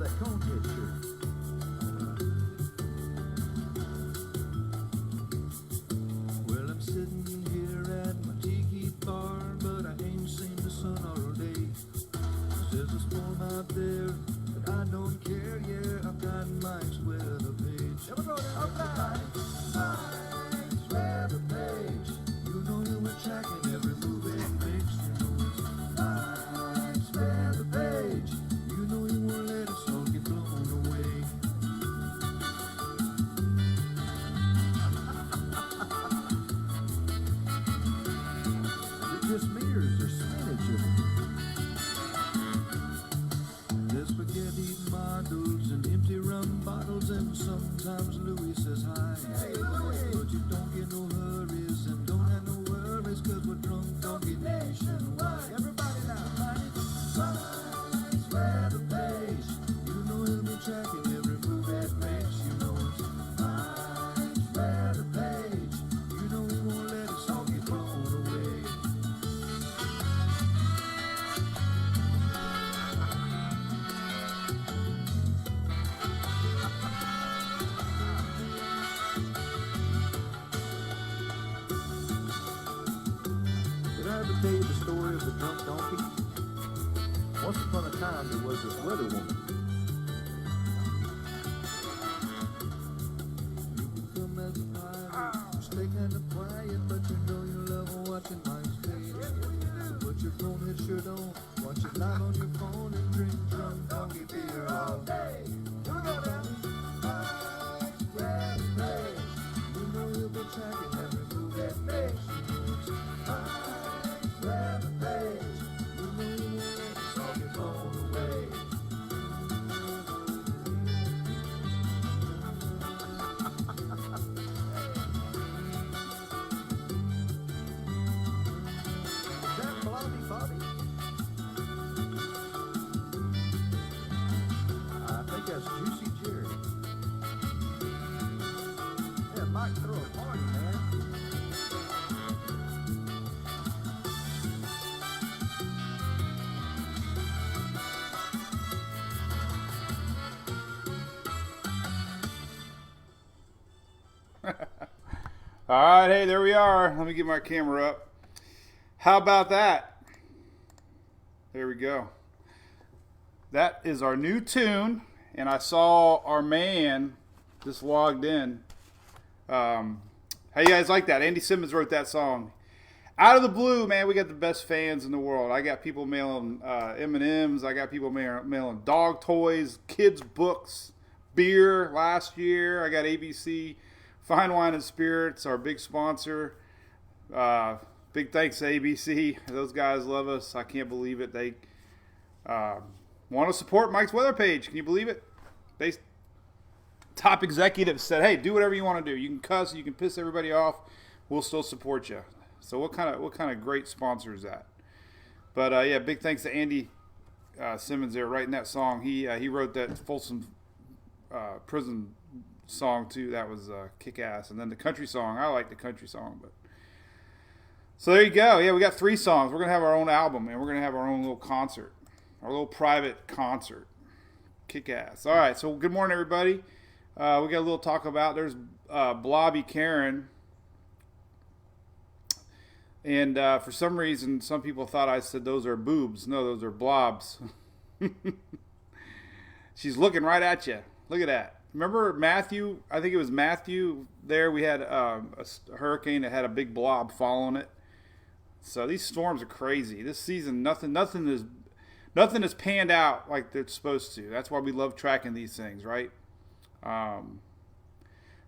that Conehead shirt. Well, I'm sitting here at my tiki bar, but I ain't seen the sun all day. There's a storm out there, but I don't care. Yeah, I've got Mike's weather page. Mike's weather page. You know you were tracking every move it makes. You know it's Mike's weather page. You know you won't let us all get blown away. Is it just me or is there spinach in it? There's spaghetti models and empty rum bottles, and sometimes Louie says hi. Hey, Louie. But you don't get no hurries and don't have no worries, cause we're drunk donkey nationwide. Everybody now, Mike's weather page. You know he'll be tracking every move that makes. You know it's Mike's weather page. You know he won't let us all get blown away. Did I ever tell you the story of the drunk donkey? Once upon a time there was this weather woman. You can come as a pirate, stay kind of quiet, but you know you love watching Mike's face. So put your Conehead shirt on, watch it live on your phone, and drink drunk donkey beer all day. Here we go, man. Mike's weather page. You know you'll be tracking every move that makes. You know it's Mike's weather page. You know you won't let us all get blown away. Is that Bobby, Bobby? I think that's Juicy Jerry. Yeah, Mike, throw a party, man. All right, hey, there we are. Let me get my camera up. How about that? There we go. That is our new tune, and I saw our man just logged in. How you guys like that? Andy Simmons wrote that song. Out of the blue, man, we got the best fans in the world. I got people mailing M&Ms. I got people mailing dog toys, kids' books, beer last year. I got ABC Fine Wine and Spirits, our big sponsor. Big thanks to ABC. Those guys love us. I can't believe it. They want to support Mike's weather page. Can you believe it? They top executives said, "Hey, do whatever you want to do. You can cuss, you can piss everybody off. We'll still support you." So what kind of great sponsor is that? But yeah, big thanks to Andy Simmons there writing that song. He wrote that Folsom prison song too. That was kick ass. And then the country song. I like the country song, but so there you go. Yeah, we got 3 songs. We're gonna have our own album, and we're gonna have our own little concert, our little private concert. Kick ass. All right. So good morning, everybody. We got a little talk about. There's Blobby Karen. And for some reason, some people thought I said those are boobs. No, those are blobs. She's looking right at you. Look at that. Remember Matthew? I think it was Matthew there. We had a hurricane that had a big blob following it. So these storms are crazy. This season, nothing is panned out like they're supposed to. That's why we love tracking these things, right?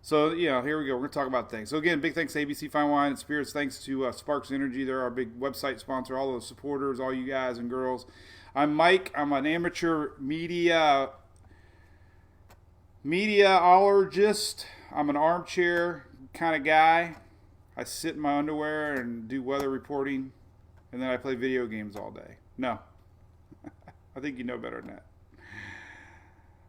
So, you know, here we go. We're going to talk about things. So, again, big thanks to ABC Fine Wine and Spirits. Thanks to Sparks Energy. They're our big website sponsor. All those supporters, all you guys and girls. I'm Mike. I'm an amateur meteorologist. I'm an armchair kind of guy. I sit in my underwear and do weather reporting, and then I play video games all day. No. I think you know better than that.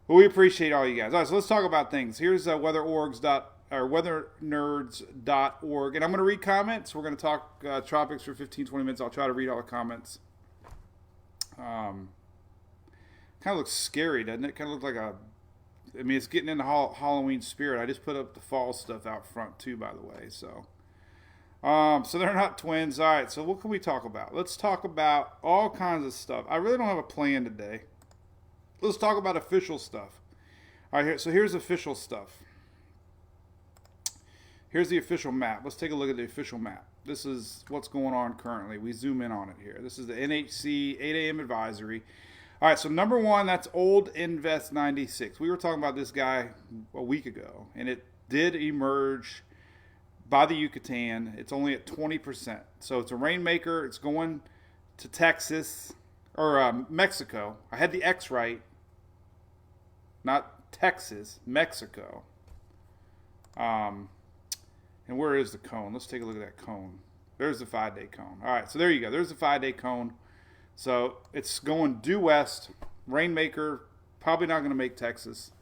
But we appreciate all you guys. All right, so let's talk about things. Here's weathernerds.org. And I'm going to read comments. We're going to talk tropics for 15, 20 minutes. I'll try to read all the comments. Kind Kind of looks scary, doesn't it? Kind of looks like a, I mean, it's getting into Halloween spirit. I just put up the fall stuff out front too, by the way. So, so they're not twins. All right. So what can we talk about? Let's talk about all kinds of stuff. I really don't have a plan today. Let's talk about official stuff. All right. So here's official stuff. Here's the official map. Let's take a look at the official map. This is what's going on currently. We zoom in on it here. This is the NHC 8 a.m. advisory. All right, so number one, that's Old Invest 96. We were talking about this guy a week ago, and it did emerge by the Yucatan. It's only at 20%. So it's a rainmaker. It's going to Texas, or Mexico. I had the X right. Not Texas, Mexico. And where is the cone? Let's take a look at that cone. There's the 5-day cone. All right, so there you go. There's the 5-day cone. So it's going due west. Rainmaker, probably not going to make Texas.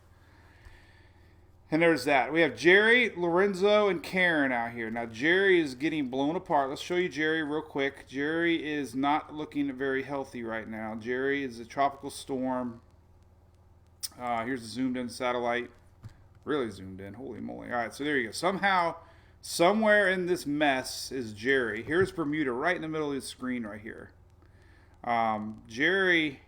And there's that. We have Jerry, Lorenzo, and Karen out here. Now, Jerry is getting blown apart. Let's show you Jerry real quick. Jerry is not looking very healthy right now. Jerry is a tropical storm. Here's the zoomed-in satellite. Really zoomed in. Holy moly. All right, so there you go. Somehow, somewhere in this mess is Jerry. Here's Bermuda right in the middle of the screen right here. Jerry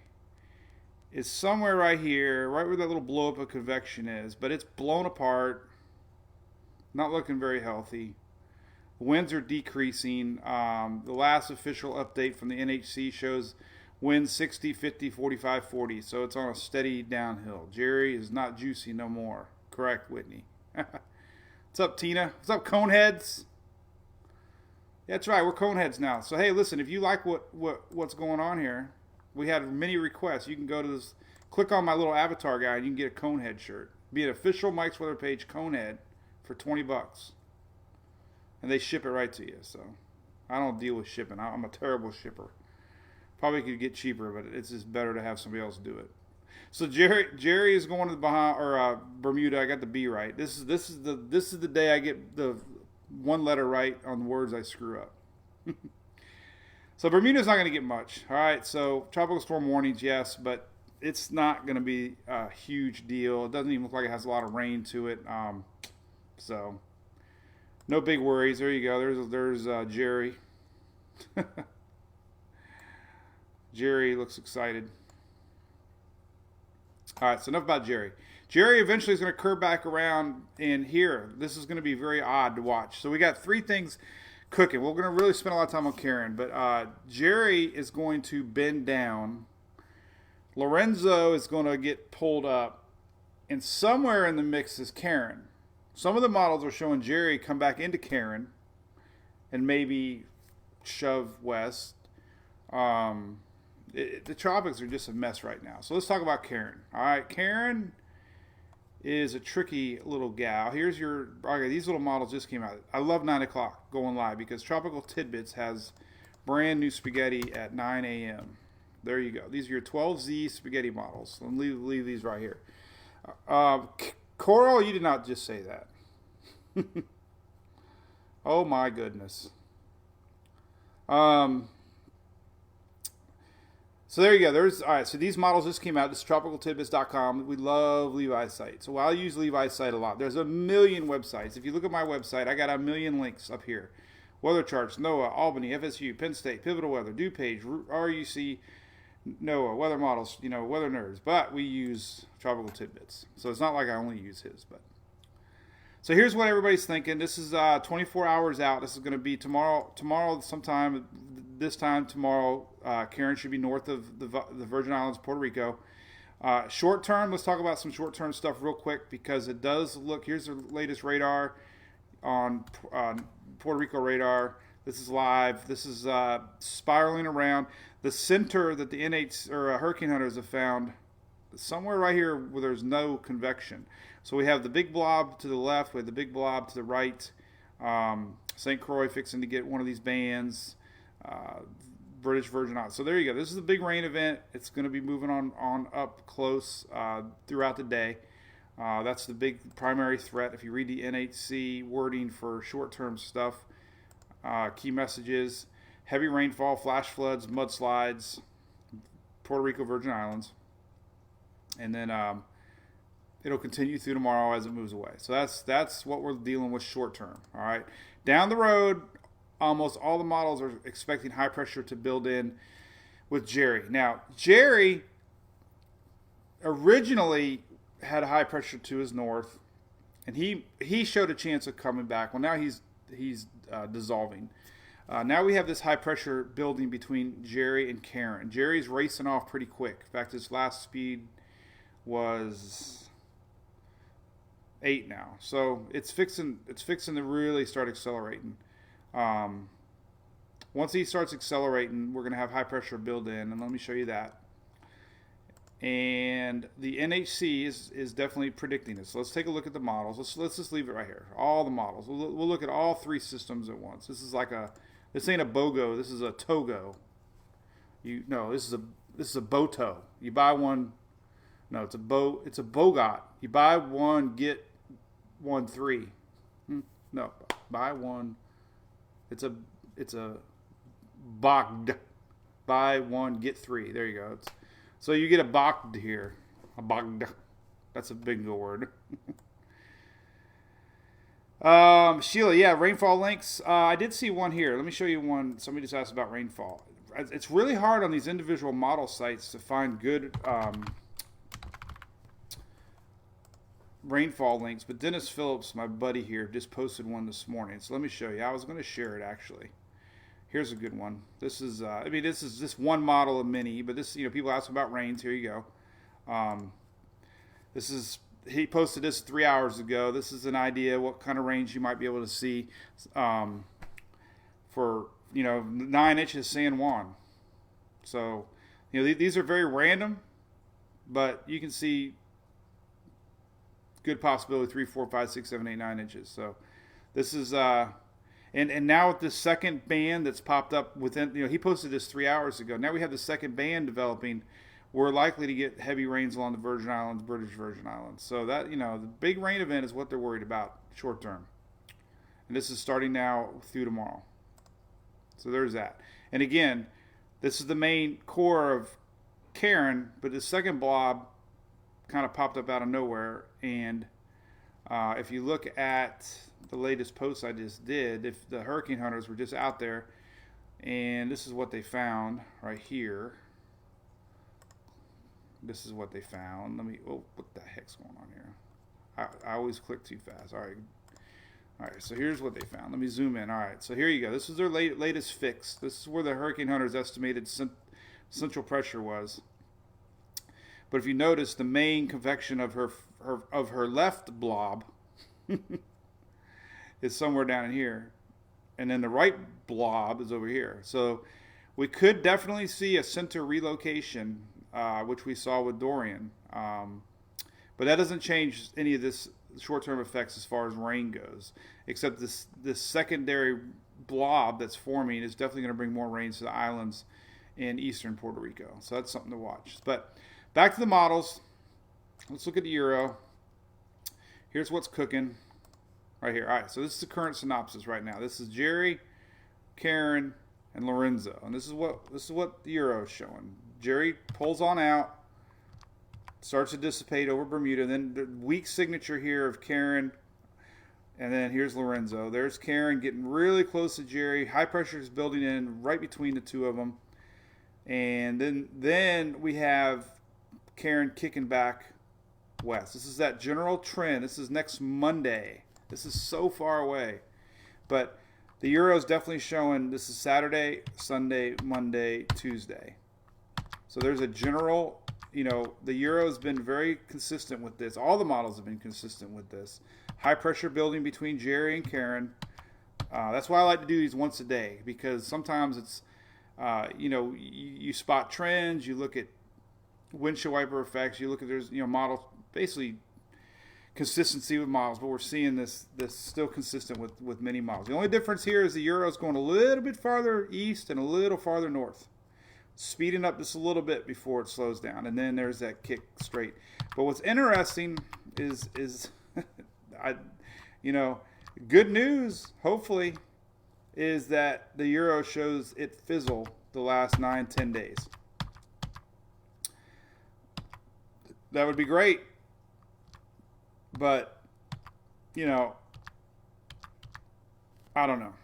is somewhere right here, right where that little blow up of convection is, but it's blown apart, not looking very healthy. Winds are decreasing. The last official update from the NHC shows winds 60, 50, 45, 40, so it's on a steady downhill. Jerry is not juicy no more. Correct, Whitney. What's up, Tina? What's up, Coneheads? Yeah, that's right. We're Coneheads now. So, hey, listen, if you like what's going on here, we had many requests. You can go to this, click on my little avatar guy, and you can get a Conehead shirt. Be an official Mike's Weather Page Conehead for $20. And they ship it right to you. So, I don't deal with shipping. I'm a terrible shipper. Probably could get cheaper, but it's just better to have somebody else do it. So Jerry is going to the Bermuda. I got the B right. This is the day I get the one letter right on the words I screw up. So Bermuda's not going to get much. All right. So tropical storm warnings, yes, but it's not going to be a huge deal. It doesn't even look like it has a lot of rain to it. So no big worries. There you go. There's Jerry. Jerry looks excited. All right, so enough about Jerry. Jerry eventually is going to curve back around in here. This is going to be very odd to watch. So we got three things cooking. We're going to really spend a lot of time on Karen, but Jerry is going to bend down. Lorenzo is going to get pulled up, and somewhere in the mix is Karen. Some of the models are showing Jerry come back into Karen and maybe shove west. The tropics are just a mess right now. So let's talk about Karen. All right, Karen is a tricky little gal. Here's your, okay, these little models just came out. I love 9 o'clock going live because Tropical Tidbits has brand new spaghetti at 9 a.m. There you go. These are your 12Z spaghetti models. Let me leave these right here. Coral, you did not just say that. Oh my goodness. So there you go. All right, so these models just came out. This is tropicaltidbits.com. We love Levi's site. So I use Levi's site a lot. There's a million websites. If you look at my website, I got a million links up here. Weather charts, NOAA, Albany, FSU, Penn State, Pivotal Weather, DuPage, RUC, NOAA, weather models, weather nerds. But we use Tropical Tidbits. So it's not like I only use his. But so here's what everybody's thinking. This is 24 hours out. This is going to be tomorrow sometime. This time tomorrow, Karen should be north of the Virgin Islands, Puerto Rico. Short term, let's talk about some short term stuff real quick because it does look. Here's the latest radar on Puerto Rico radar. This is live. This is spiraling around. The center that the hurricane hunters have found somewhere right here where there's no convection. So we have the big blob to the left. We have the big blob to the right. St. Croix fixing to get one of these bands. British Virgin Islands. So there you go. This is a big rain event. It's going to be moving on up close throughout the day. That's the big primary threat. If you read the NHC wording for short-term stuff, key messages, heavy rainfall, flash floods, mudslides, Puerto Rico, Virgin Islands. and then it'll continue through tomorrow as it moves away. So that's what we're dealing with short term. All right, down the road, almost all the models are expecting high pressure to build in with Jerry. Now, Jerry originally had a high pressure to his north, and he showed a chance of coming back. Well, now he's dissolving. Now we have this high pressure building between Jerry and Karen. Jerry's racing off pretty quick. In fact, his last speed was 8 now, so it's fixing to really start accelerating. Once he starts accelerating, we're going to have high pressure build in, and let me show you that. And the NHC is definitely predicting this. So let's take a look at the models. Let's just leave it right here. All the models. We'll look at all 3 systems at once. This is this ain't a BOGO. This is a TOGO. This is a BOTO. You buy one. No, it's a BOGOT. You buy one, get one free. No, buy one. It's a BOGD. Buy one, get 3. There you go. So you get a BOGD here. A BOGD. That's a bingo word. Sheila, yeah, rainfall links. I did see one here. Let me show you one. Somebody just asked about rainfall. It's really hard on these individual model sites to find good rainfall links, but Dennis Phillips, my buddy here, just posted one this morning. So let me show you. I was going to share it actually. Here's a good one. This is, this is just one model of many, but this, people ask about rains. Here you go. He posted this 3 hours ago. This is an idea what kind of range you might be able to see for, 9 inches San Juan. So, these are very random, but you can see good possibility 3, 4, 5, 6, 7, 8, 9 inches. So this is, and now with this second band that's popped up within, he posted this 3 hours ago. Now we have the second band developing. We're likely to get heavy rains along the Virgin Islands, British Virgin Islands. So that, the big rain event is what they're worried about short term. And this is starting now through tomorrow. So there's that. And again, this is the main core of Karen, but the second blob kind of popped up out of nowhere. And if you look at the latest post I just did, if the hurricane hunters were just out there, and this is what they found right here. This is what they found. What the heck's going on here? I always click too fast. All right, so here's what they found. Let me zoom in. All right, so here you go. This is their latest fix. This is where the hurricane hunters estimated central pressure was. But if you notice, the main convection of her left blob is somewhere down in here, and then the right blob is over here. So we could definitely see a center relocation, which we saw with Dorian, but that doesn't change any of this short-term effects as far as rain goes, except this secondary blob that's forming is definitely going to bring more rains to the islands in eastern Puerto Rico. So that's something to watch. But back to the models. Let's look at the Euro. Here's what's cooking right here. All right, so this is the current synopsis right now. This is Jerry, Karen, and Lorenzo, and this is what the Euro is showing. Jerry pulls on out, starts to dissipate over Bermuda, then the weak signature here of Karen, and then here's Lorenzo. There's Karen getting really close to Jerry. High pressure is building in right between the two of them, and then we have Karen kicking back west. This is that general trend. This is next Monday. This is so far away, but the Euro is definitely showing this is Saturday, Sunday, Monday, Tuesday. So there's a general, the Euro has been very consistent with this. All the models have been consistent with this. High pressure building between Jerry and Karen. That's why I like to do these once a day, because sometimes it's, you spot trends, you look at windshield wiper effects, you look at there's, models, basically consistency with models, but we're seeing this still consistent with many models. The only difference here is the Euro is going a little bit farther east and a little farther north, speeding up just a little bit before it slows down, and then there's that kick straight. But what's interesting is good news, hopefully, is that the Euro shows it fizzle the last 9-10 days. that would be great. But, you know, I don't know.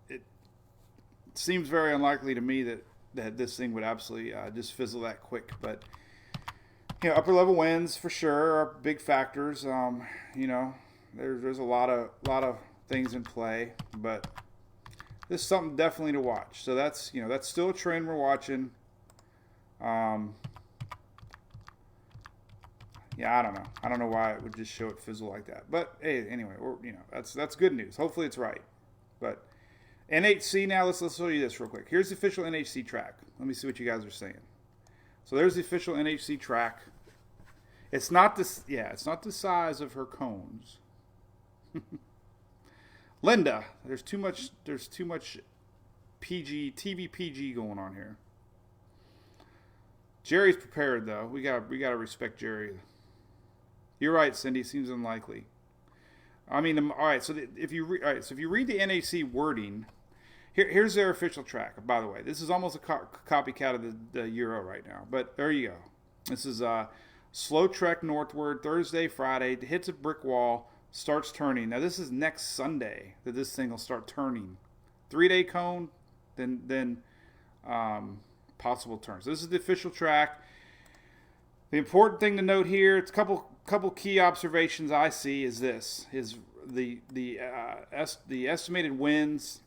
It seems very unlikely to me that this thing would absolutely just fizzle that quick. But, you know, upper level winds for sure are big factors. You know, there's a lot of things in play, but this is something definitely to watch. So that's still a trend we're watching. Yeah, I don't know. I don't know why it would just show it fizzle like that. But hey, anyway, that's good news. Hopefully it's right. But NHC now, let's show you this real quick. Here's the official NHC track. Let me see what you guys are saying. So there's the official NHC track. It's not this. Yeah, it's not the size of her cones. Linda, there's too much PG TV PG going on here. Jerry's prepared though. We gotta respect Jerry. You're right, Cindy. Seems unlikely. I mean, all right. So if you read the NHC wording, here's their official track. By the way, this is almost a copycat of the Euro right now. But there you go. This is slow trek northward Thursday, Friday. Hits a brick wall, starts turning. Now this is next Sunday that this thing will start turning. 3-day cone, then possible turns. So this is the official track. The important thing to note here, it's a couple key observations I see is this: is the estimated winds.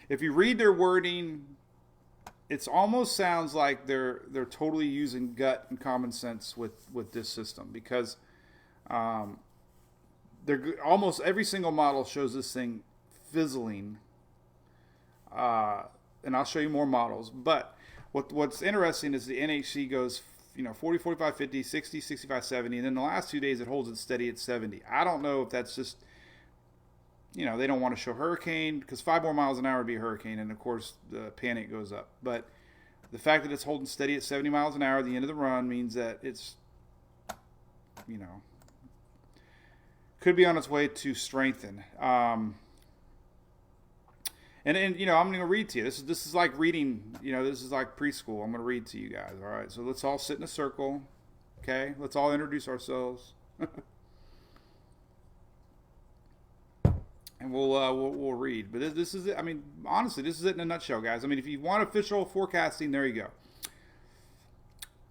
If you read their wording, it almost sounds like they're totally using gut and common sense with this system, because they're almost every single model shows this thing fizzling. And I'll show you more models. But what's interesting is the NHC goes, 40, 45, 50, 60, 65, 70. And then the last 2 days it holds it steady at 70. I don't know if that's just, they don't want to show hurricane, because 5 more miles an hour would be a hurricane. And, of course, the panic goes up. But the fact that it's holding steady at 70 miles an hour at the end of the run means that it's, could be on its way to strengthen. And I'm going to read to you. This is like reading, this is like preschool. I'm going to read to you guys, all right? So let's all sit in a circle, okay? Let's all introduce ourselves. And we'll read. But this is it. I mean, honestly, this is it in a nutshell, guys. I mean, if you want official forecasting, there you go.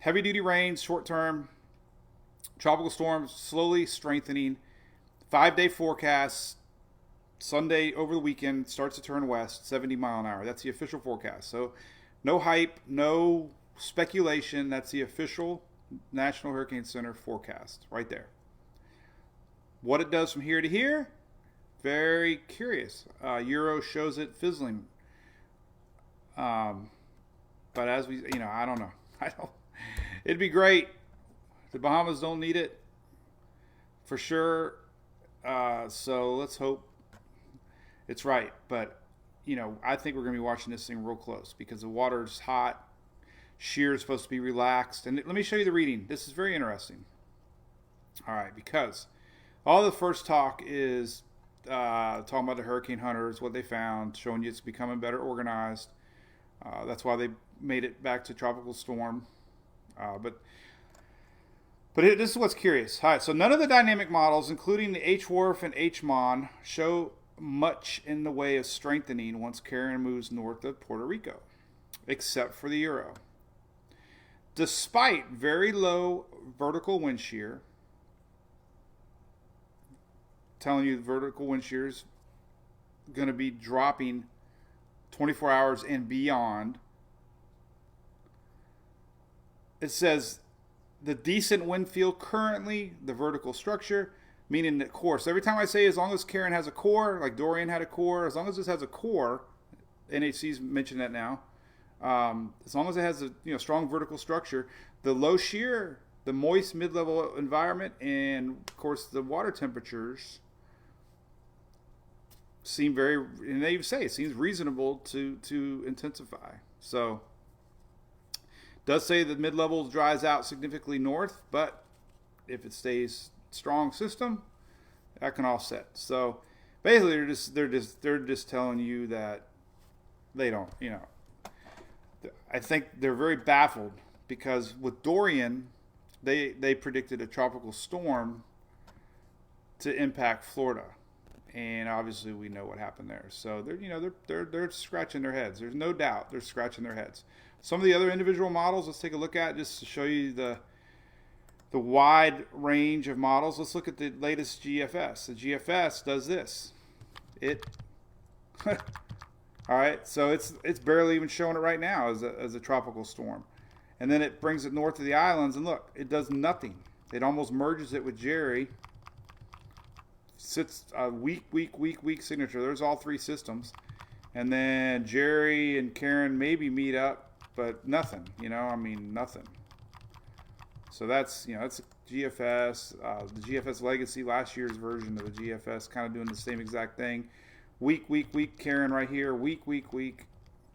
Heavy-duty rains, short-term. Tropical storms, slowly strengthening. 5-day forecast. Sunday over the weekend starts to turn west, 70 mile an hour. That's the official forecast. So no hype, no speculation. That's the official National Hurricane Center forecast right there. What it does from here to here, very curious. Euro shows it fizzling. But as we, I don't know. It'd be great. The Bahamas don't need it for sure. So let's hope it's right. But, I think we're going to be watching this thing real close, because the water's hot. Shear is supposed to be relaxed. And let me show you the reading. This is very interesting. All right, because all the first talk is talking about the hurricane hunters, what they found, showing you it's becoming better organized. That's why they made it back to tropical storm. But this is what's curious. All right, so none of the dynamic models, including the HWRF and HMON, show much in the way of strengthening once Karen moves north of Puerto Rico, except for the Euro. Despite very low vertical wind shear, telling you the vertical wind shear is going to be dropping 24 hours and beyond. It says the decent wind field currently, the vertical structure, meaning the core. So every time I say as long as Karen has a core, like Dorian had a core, as long as this has a core, NHC's mentioned that now, as long as it has a strong vertical structure, the low shear, the moist mid-level environment, and of course the water temperatures seem very, and they even say it seems reasonable to intensify. So does say the mid-level dries out significantly north, but if it stays strong system, that can offset. So basically they're just telling you that they don't, I think they're very baffled, because with Dorian, they predicted a tropical storm to impact Florida, and obviously we know what happened there. So they're scratching their heads. There's no doubt they're scratching their heads. Some of the other individual models, let's take a look at just to show you the wide range of models. Let's look at the latest GFS. The GFS does this. It all right, so it's barely even showing it right now as a tropical storm, and then it brings it north of the islands, and look, it does nothing. It almost merges it with Jerry. Sits a weak signature. There's all three systems, and then Jerry and Karen maybe meet up, but nothing. Nothing. So that's GFS. The GFS Legacy, last year's version of the GFS, kind of doing the same exact thing. Weak Karen right here. Weak,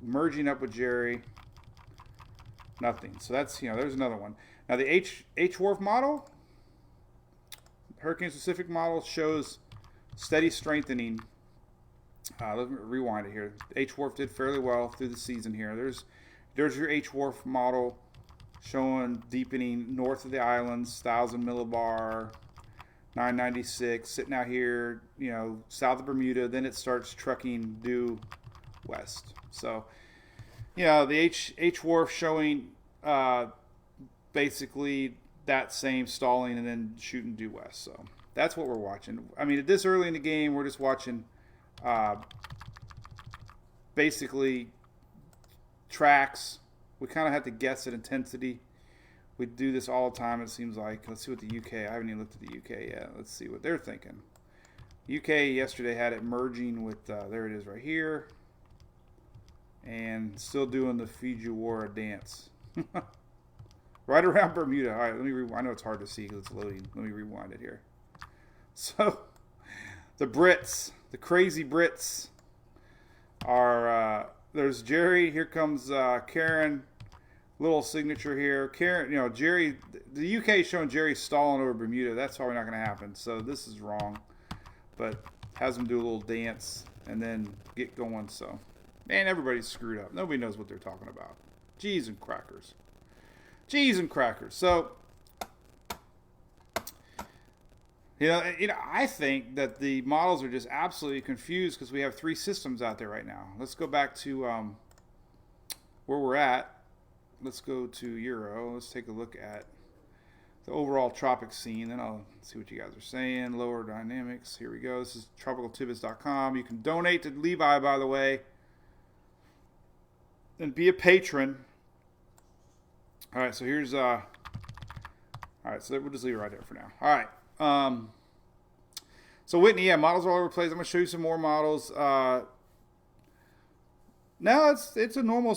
merging up with Jerry. Nothing. So that's, there's another one. Now the H-Wharf model, Hurricane specific model, shows steady strengthening. Let me rewind it here. H-Wharf did fairly well through the season here. There's your H-Wharf model showing deepening north of the islands, 1,000 millibar, 996, sitting out here, south of Bermuda. Then it starts trucking due west. So, the H-Wharf showing basically that same stalling and then shooting due west. So that's what we're watching. I mean, at this early in the game, we're just watching basically tracks. We kind of have to guess at intensity. We do this all the time, it seems like. Let's see what the UK, I haven't even looked at the UK yet. Let's see what they're thinking. UK yesterday had it merging with, there it is right here. And still doing the Fujiwara dance. Right around Bermuda. All right, let me rewind. I know it's hard to see because it's loading. Let me rewind it here. So, the Brits, the crazy Brits are, there's Jerry. Here comes Karen. Little signature here. Karen, Jerry, the UK is showing Jerry stalling over Bermuda. That's probably not going to happen. So, this is wrong. But has them do a little dance and then get going. So, man, everybody's screwed up. Nobody knows what they're talking about. Cheese and crackers. So, I think that the models are just absolutely confused because we have three systems out there right now. Let's go back to where we're at. Let's go to Euro. Let's take a look at the overall tropics scene. Then I'll see what you guys are saying. Lower dynamics. Here we go. This is tropicaltidbits.com. You can donate to Levi, by the way, and be a patron. All right, so here's all right, so we'll just leave it right there for now. All right. So Whitney, models are all over the place. I'm gonna show you some more models. No, it's a normal.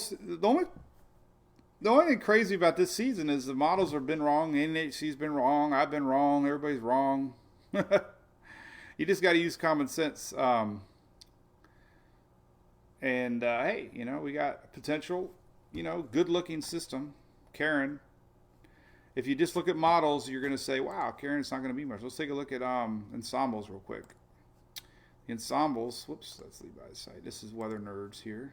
The only thing crazy about this season is the models have been wrong. The NHC's been wrong. I've been wrong. Everybody's wrong. You just got to use common sense. Hey, we got potential. Good-looking system. Karen. If you just look at models, you're going to say, wow, Karen, it's not going to be much. Let's take a look at ensembles real quick. The ensembles, whoops, that's Levi's site. This is Weather Nerds here.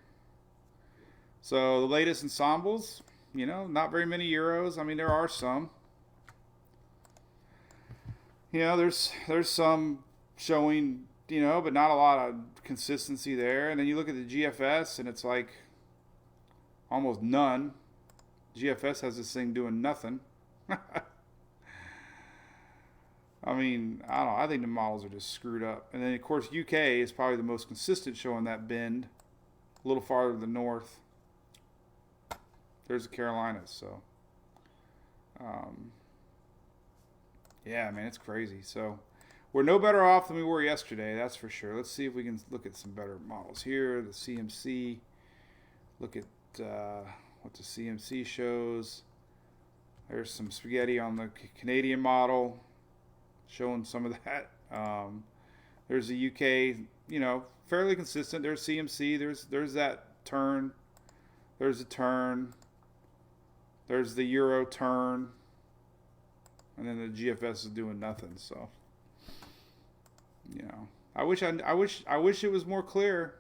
So the latest ensembles, not very many Euros. I mean, there are some. There's some showing, but not a lot of consistency there. And then you look at the GFS, and it's like almost none. GFS has this thing doing nothing. I mean, I don't know. I think the models are just screwed up. And then, of course, UK is probably the most consistent, showing that bend a little farther to the north. There's the Carolinas. So, yeah, man, it's crazy. So, we're no better off than we were yesterday. That's for sure. Let's see if we can look at some better models here. The CMC. Look at what the CMC shows. There's some spaghetti on the Canadian model, showing some of that. There's the UK, fairly consistent. There's CMC. There's that turn. There's a turn. There's the Euro turn. And then the GFS is doing nothing. So, I wish it was more clear.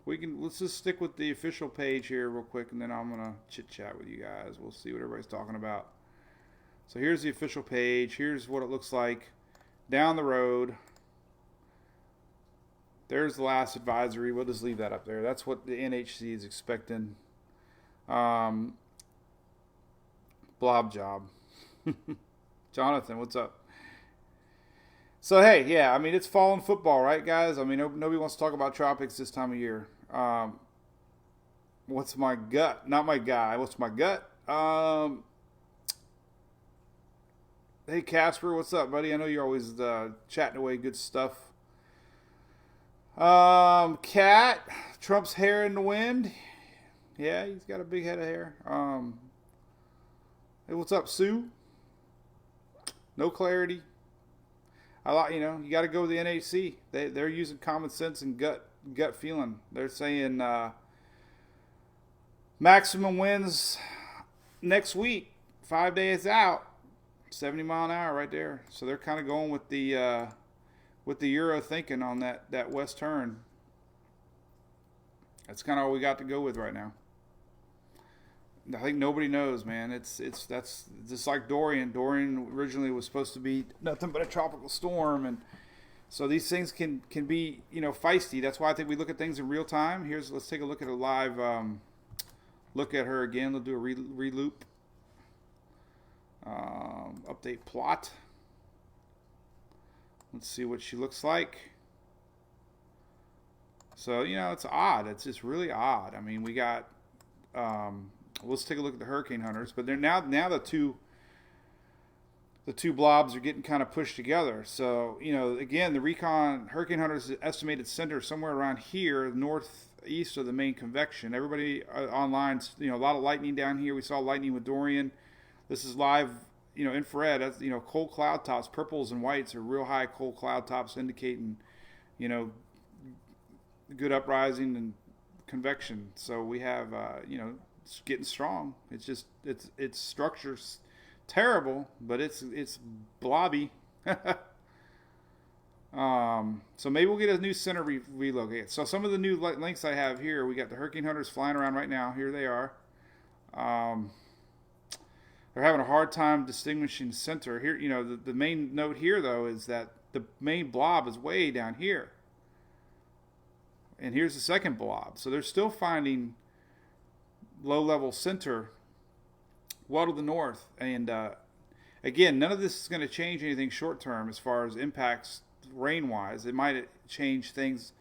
Let's just stick with the official page here real quick, and then I'm gonna chit chat with you guys. We'll see what everybody's talking about. So here's the official page. Here's what it looks like down the road. There's the last advisory. We'll just leave that up there. That's what the NHC is expecting. Blob job. Jonathan, what's up? So, hey, yeah, I mean, it's fall in football, right, guys? I mean, nobody wants to talk about tropics this time of year. What's my gut? Not my guy. What's my gut? Hey, Casper, what's up, buddy? I know you're always chatting away good stuff. Cat, Trump's hair in the wind. Yeah, he's got a big head of hair. Hey, what's up, Sue? No clarity. You got to go with the NHC. They're using common sense and gut feeling. They're saying maximum winds next week, 5 days out, 70 mile an hour right there. So they're kind of going with the Euro thinking on that west turn. That's kind of all we got to go with right now. I think nobody knows, man. That's just like Dorian. Dorian originally was supposed to be nothing but a tropical storm, and so these things can be feisty. That's why I think we look at things in real time. Let's take a look at a live look at her again. We'll do a re-loop. Update plot. Let's see what she looks like. So it's odd. It's just really odd. I mean, we got. Let's take a look at the hurricane hunters, but they're now the two blobs are getting kind of pushed together. So again, the recon hurricane hunters estimated center somewhere around here, northeast of the main convection. Everybody online, a lot of lightning down here. We saw lightning with Dorian. This is live, infrared. That's, cold cloud tops, purples and whites are real high cold cloud tops, indicating, good uprising and convection. So we have, it's getting strong. It's just its structure's terrible, but it's blobby. So maybe we'll get a new center relocate. So some of the new links I have here, we got the hurricane hunters flying around right now. Here they are. They're having a hard time distinguishing center here. The main note here though is that the main blob is way down here, and here's the second blob. So they're still finding low-level center well to the north. And again, none of this is going to change anything short-term as far as impacts rain-wise. It might change things.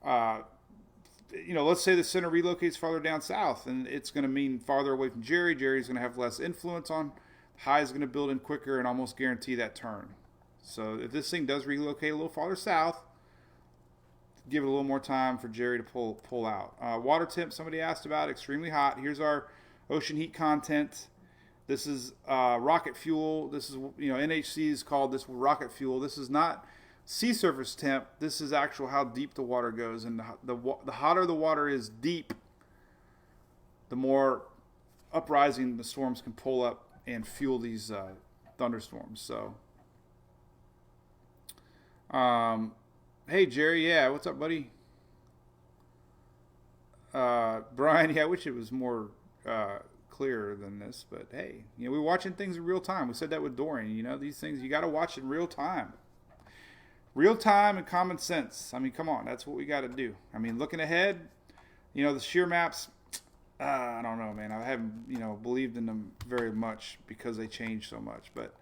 Let's say the center relocates farther down south, and it's going to mean farther away from Jerry. Jerry's going to have less influence on. High is going to build in quicker and almost guarantee that turn. So if this thing does relocate a little farther south, give it a little more time for Jerry to pull out. Water temp, somebody asked about, extremely hot. Here's our ocean heat content. This is rocket fuel. This is, NHC's called this rocket fuel. This is not sea surface temp. This is actual how deep the water goes. And the hotter the water is deep, the more uprising the storms can pull up and fuel these thunderstorms. So, hey, Jerry, yeah, what's up, buddy? Brian, yeah, I wish it was more clearer than this, but hey, we're watching things in real time. We said that with Dorian, these things, you got to watch in real time. Real time and common sense. I mean, come on, that's what we got to do. I mean, looking ahead, the shear maps, I don't know, man. I haven't, believed in them very much because they change so much, but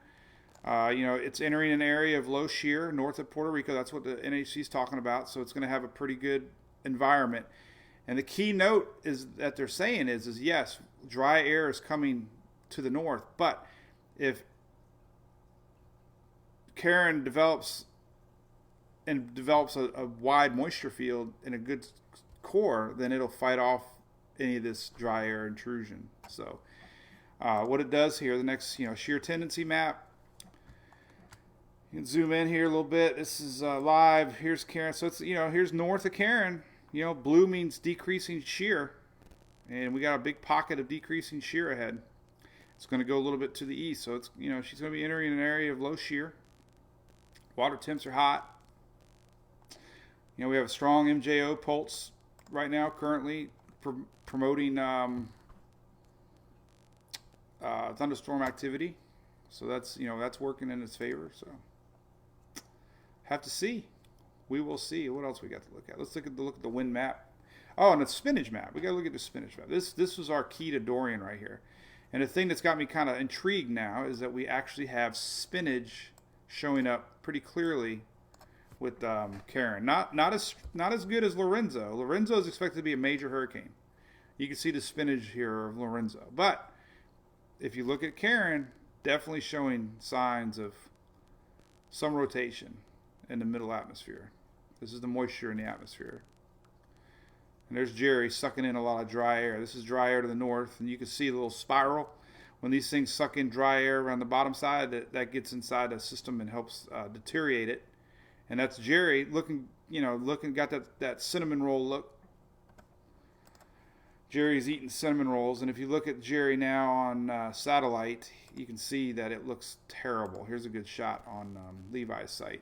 it's entering an area of low shear north of Puerto Rico. That's what the NHC is talking about. So it's going to have a pretty good environment. And the key note is that they're saying is yes, dry air is coming to the north. But if Karen develops a wide moisture field and a good core, then it'll fight off any of this dry air intrusion. So what it does here, the next shear tendency map. You can zoom in here a little bit. This is live. Here's Karen. So it's, here's north of Karen. Blue means decreasing shear. And we got a big pocket of decreasing shear ahead. It's going to go a little bit to the east. So it's, she's going to be entering an area of low shear. Water temps are hot. We have a strong MJO pulse right now currently promoting thunderstorm activity. So that's, that's working in its favor. So have to see. We will see. What else we got to look at? Let's look at the wind map. Oh, and the spinach map. We got to look at the spinach map. This was our key to Dorian right here. And the thing that's got me kind of intrigued now is that we actually have spinach showing up pretty clearly with Karen. Not as good as Lorenzo. Lorenzo is expected to be a major hurricane. You can see the spinach here of Lorenzo. But if you look at Karen, definitely showing signs of some rotation in the middle atmosphere. This is the moisture in the atmosphere. And there's Jerry sucking in a lot of dry air. This is dry air to the north, and you can see a little spiral. When these things suck in dry air around the bottom side, that gets inside the system and helps deteriorate it. And that's Jerry looking, got that cinnamon roll look. Jerry's eating cinnamon rolls, and if you look at Jerry now on satellite, you can see that it looks terrible. Here's a good shot on Levi's site.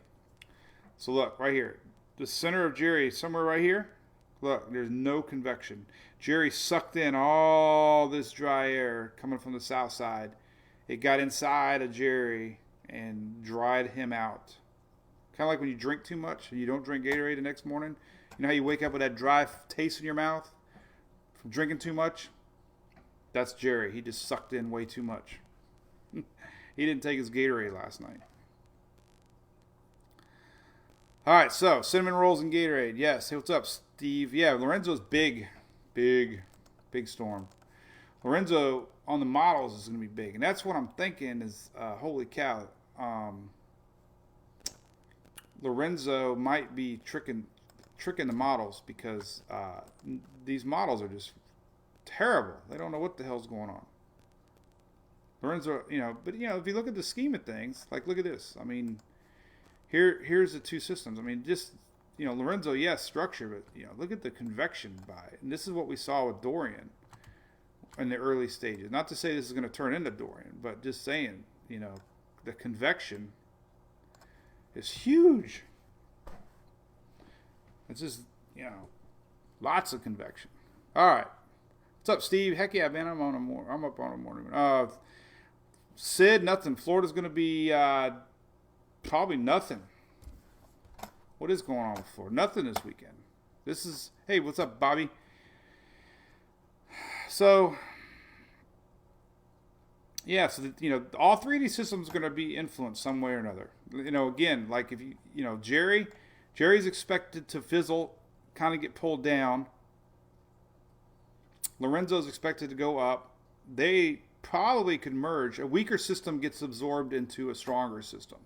So look, right here. The center of Jerry, somewhere right here. Look, there's no convection. Jerry sucked in all this dry air coming from the south side. It got inside of Jerry and dried him out. Kind of like when you drink too much and you don't drink Gatorade the next morning. You know how you wake up with that dry taste in your mouth from drinking too much? That's Jerry. He just sucked in way too much. He didn't take his Gatorade last night. All right, so cinnamon rolls and Gatorade. Yes. Hey, what's up, Steve? Yeah, Lorenzo's big storm. Lorenzo on the models is going to be big, and that's what I'm thinking is, holy cow, Lorenzo might be tricking the models because these models are just terrible. They don't know what the hell's going on. Lorenzo, but if you look at the scheme of things, like look at this. I mean, here's the two systems. I mean, just Lorenzo, yes, structure, but look at the convection by it. And this is what we saw with Dorian in the early stages. Not to say this is going to turn into Dorian, but just saying, the convection is huge. It's just, lots of convection. All right. What's up, Steve? Heck yeah, man. I'm up on a morning. Sid, nothing. Florida's going to be probably nothing. What is going on with Florida? Nothing this weekend. Hey, what's up, Bobby? So, yeah, so, all three of these systems are going to be influenced some way or another. Again, like if Jerry's expected to fizzle, kind of get pulled down. Lorenzo's expected to go up. They probably could merge. A weaker system gets absorbed into a stronger system.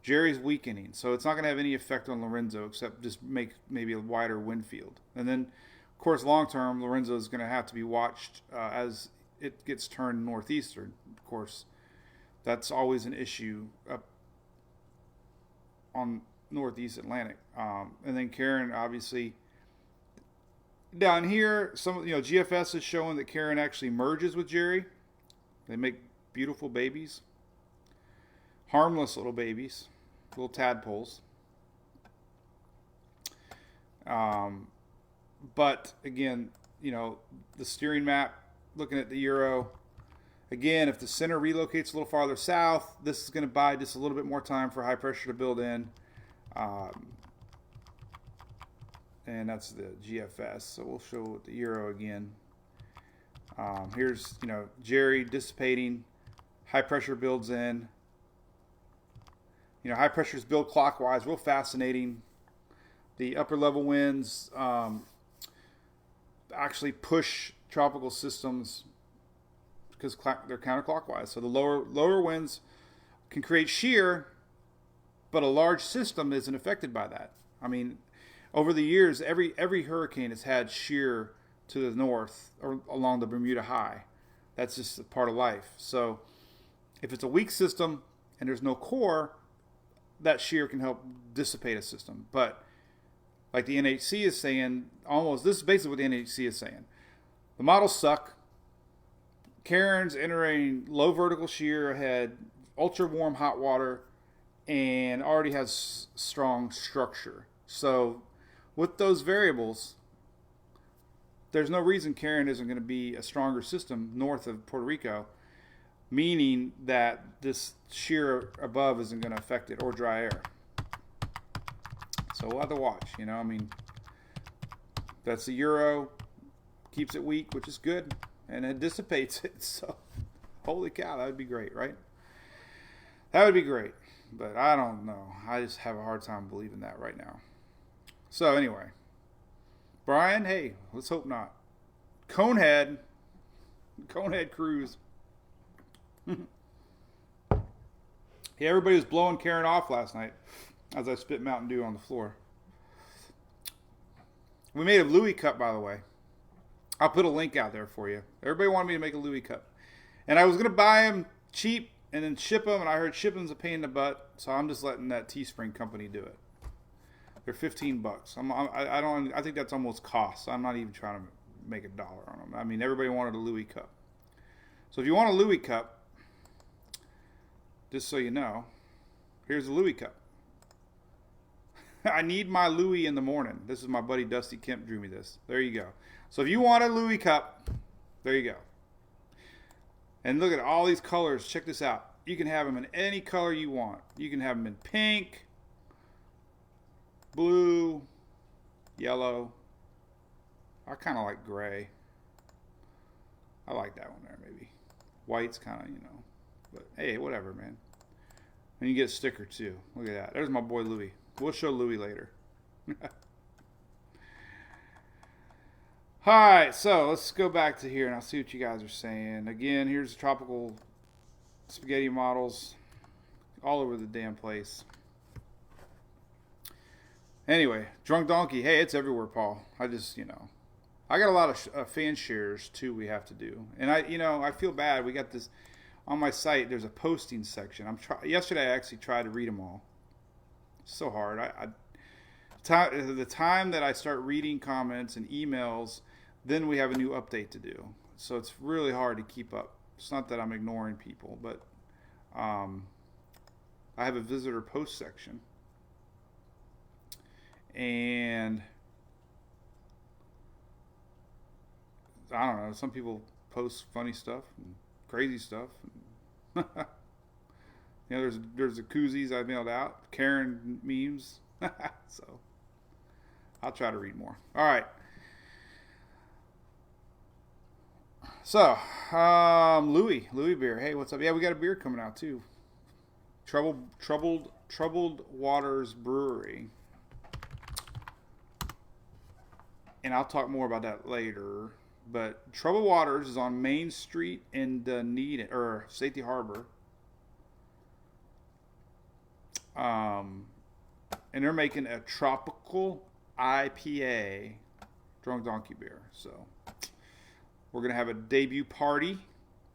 Jerry's weakening, so it's not going to have any effect on Lorenzo except just make maybe a wider wind field. And then, of course, long term, Lorenzo is going to have to be watched as it gets turned northeastern. Of course, that's always an issue up on northeast Atlantic. And then Karen, obviously, down here, GFS is showing that Karen actually merges with Jerry. They make beautiful babies, harmless little babies. Little tadpoles. But again, the steering map, looking at the Euro. Again, if the center relocates a little farther south, this is going to buy just a little bit more time for high pressure to build in. And that's the GFS. So we'll show the Euro again. Here's, Jerry dissipating. High pressure builds in. High pressures build clockwise, real fascinating. The upper level winds actually push tropical systems because they're counterclockwise. So the lower winds can create shear, but a large system isn't affected by that. I mean, over the years, every hurricane has had shear to the north or along the Bermuda High. That's just a part of life. So if it's a weak system and there's no core, that shear can help dissipate a system. But like the NHC is saying, this is basically what the NHC is saying. The models suck. Karen's entering low vertical shear ahead, ultra warm hot water, and already has strong structure. So with those variables, there's no reason Karen isn't going to be a stronger system north of Puerto Rico. meaning that this shear above isn't going to affect it, or dry air. So we'll have to watch, you know. I mean, that's the euro, keeps it weak, which is good, and it dissipates it. So holy cow, that would be great, right? That would be great, but I don't know. I just have a hard time believing that right now. So anyway, Brian, hey, let's hope not. Conehead cruise. Yeah, everybody was blowing Karen off last night as I spit Mountain Dew on the floor. We made a Louie cup, by the way. I'll put a link out there for you. Everybody wanted me to make a Louie cup. And I was going to buy them cheap and then ship them, and I heard shipping's a pain in the butt, so I'm just letting that Teespring company do it. They're $15. I think that's almost cost. I'm not even trying to make $1 on them. I mean, everybody wanted a Louie cup. So if you want a Louie cup, just so you know, here's a Louie cup. I need my Louie in the morning. This is my buddy Dusty Kemp drew me this. There you go. So if you want a Louie cup, there you go. And look at all these colors. Check this out. You can have them in any color you want. You can have them in pink, blue, yellow. I kind of like gray. I like that one there, maybe. White's kind of, you know. But hey, whatever, man. And you get a sticker too. Look at that. There's my boy Louie. We'll show Louie later. Alright, so let's go back to here and I'll see what you guys are saying. Again, here's tropical spaghetti models all over the damn place. Anyway, Drunk Donkey. Hey, it's everywhere, Paul. I just, you know, I got a lot of fan shares too we have to do. And I feel bad. We got this on my site. There's a posting section. Yesterday I actually tried to read them all. It's so hard. The time that I start reading comments and emails, then we have a new update to do. So it's really hard to keep up. It's not that I'm ignoring people, but I have a visitor post section. And I don't know, some people post funny stuff and crazy stuff. You know, there's the koozies I mailed out, Karen memes. So I'll try to read more. All right. So, Louie beer. Hey, what's up? Yeah, we got a beer coming out too. Troubled Waters Brewery. And I'll talk more about that later. But Troubled Waters is on Main Street in Dunedin, or Safety Harbor. And they're making a tropical IPA Drunk Donkey beer. So we're going to have a debut party.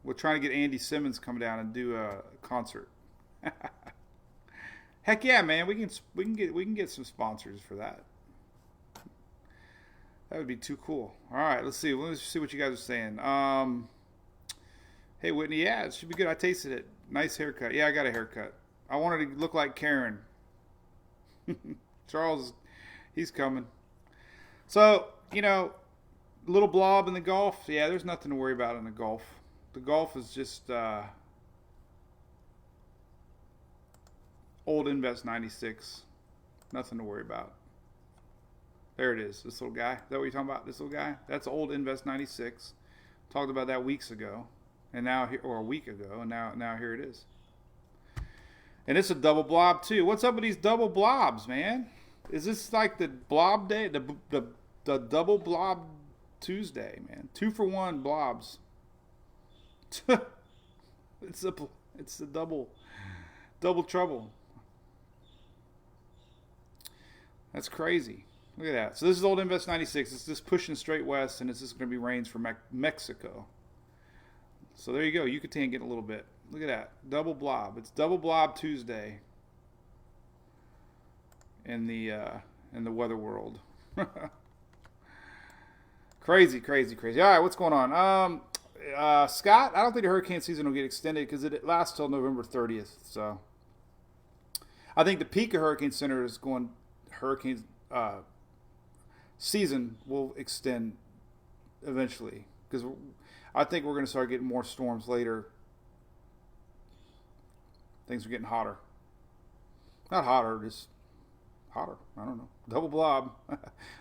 We're trying to get Andy Simmons come down and do a concert. Heck yeah, man. We can get some sponsors for that. That would be too cool. All right, let's see. Let's see what you guys are saying. Hey, Whitney. Yeah, it should be good. I tasted it. Nice haircut. Yeah, I got a haircut. I wanted to look like Karen. Charles, he's coming. So, you know, little blob in the Gulf. Yeah, there's nothing to worry about in the Gulf. The Gulf is just old Invest 96. Nothing to worry about. There it is. This little guy. Is that what you're talking about? This little guy? That's old Invest 96. Talked about that weeks ago. And now, or a week ago. And now here it is. And it's a double blob too. What's up with these double blobs, man? Is this like the blob day? The double blob Tuesday, man. 2-for-1 blobs. It's a double trouble. That's crazy. Look at that. So this is old Invest 96. It's just pushing straight west, and it's just going to be rains from Mexico. So there you go. Yucatan getting a little bit. Look at that. Double blob. It's double blob Tuesday in the weather world. Crazy. All right, what's going on? Scott, I don't think the hurricane season will get extended because it lasts till November 30th. So I think the peak of Hurricane Center is going hurricane season will extend eventually because I think we're going to start getting more storms later things are getting hotter. Not hotter, just hotter. I don't know. Double blob.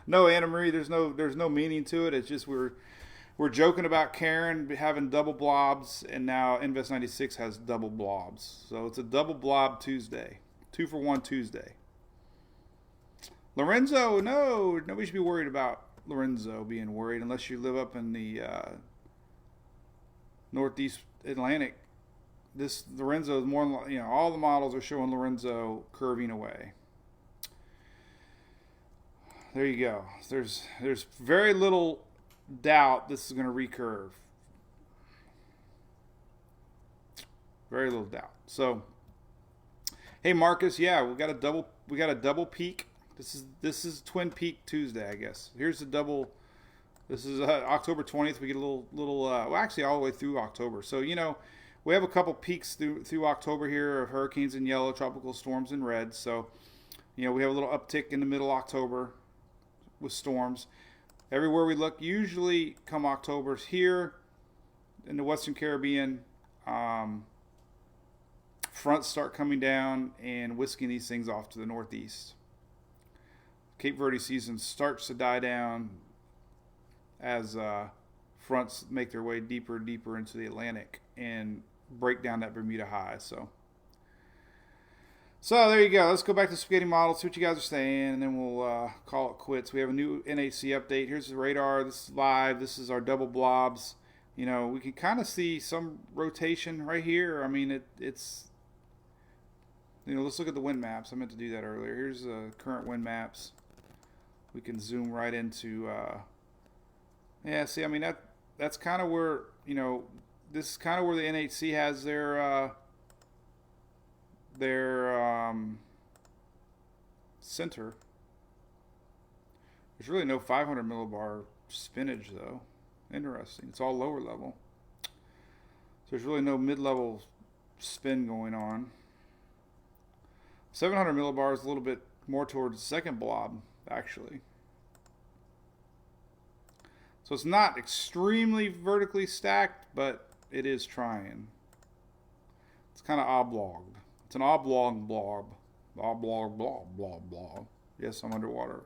No, Anna Marie, there's no meaning to it. It's just we're joking about Karen having double blobs, and now Invest 96 has double blobs. So it's a double blob Tuesday. 2-for-1 Tuesday. Lorenzo, no, nobody should be worried about Lorenzo being worried unless you live up in the Northeast Atlantic. This Lorenzo is more, all the models are showing Lorenzo curving away. There you go. There's very little doubt this is going to recurve. Very little doubt. So, hey Marcus, yeah, we got a double peak. This is Twin Peak Tuesday, I guess. Here's the double. This is October 20th. We get a little well, actually all the way through October. So, we have a couple peaks through October here of hurricanes in yellow, tropical storms in red. So, we have a little uptick in the middle of October with storms. Everywhere we look, usually come October here in the Western Caribbean, fronts start coming down and whisking these things off to the northeast. Cape Verde season starts to die down as fronts make their way deeper and deeper into the Atlantic and break down that Bermuda high. So there you go. Let's go back to spaghetti model, see what you guys are saying, and then we'll call it quits. We have a new NHC update. Here's the radar. This is live. This is our double blobs. We can kind of see some rotation right here. I mean, it's let's look at the wind maps. I meant to do that earlier. Here's the current wind maps. We can zoom right into yeah, see, I mean, that's kind of where, this is kind of where the NHC has their center. There's really no 500 millibar spinach, though. Interesting. It's all lower level. So there's really no mid-level spin going on. 700 millibar is a little bit more towards the second blob, actually. So it's not extremely vertically stacked, but it is trying. It's kind of oblong. It's an oblong blob. Oblong blob, blob, blob. Yes, I'm underwater.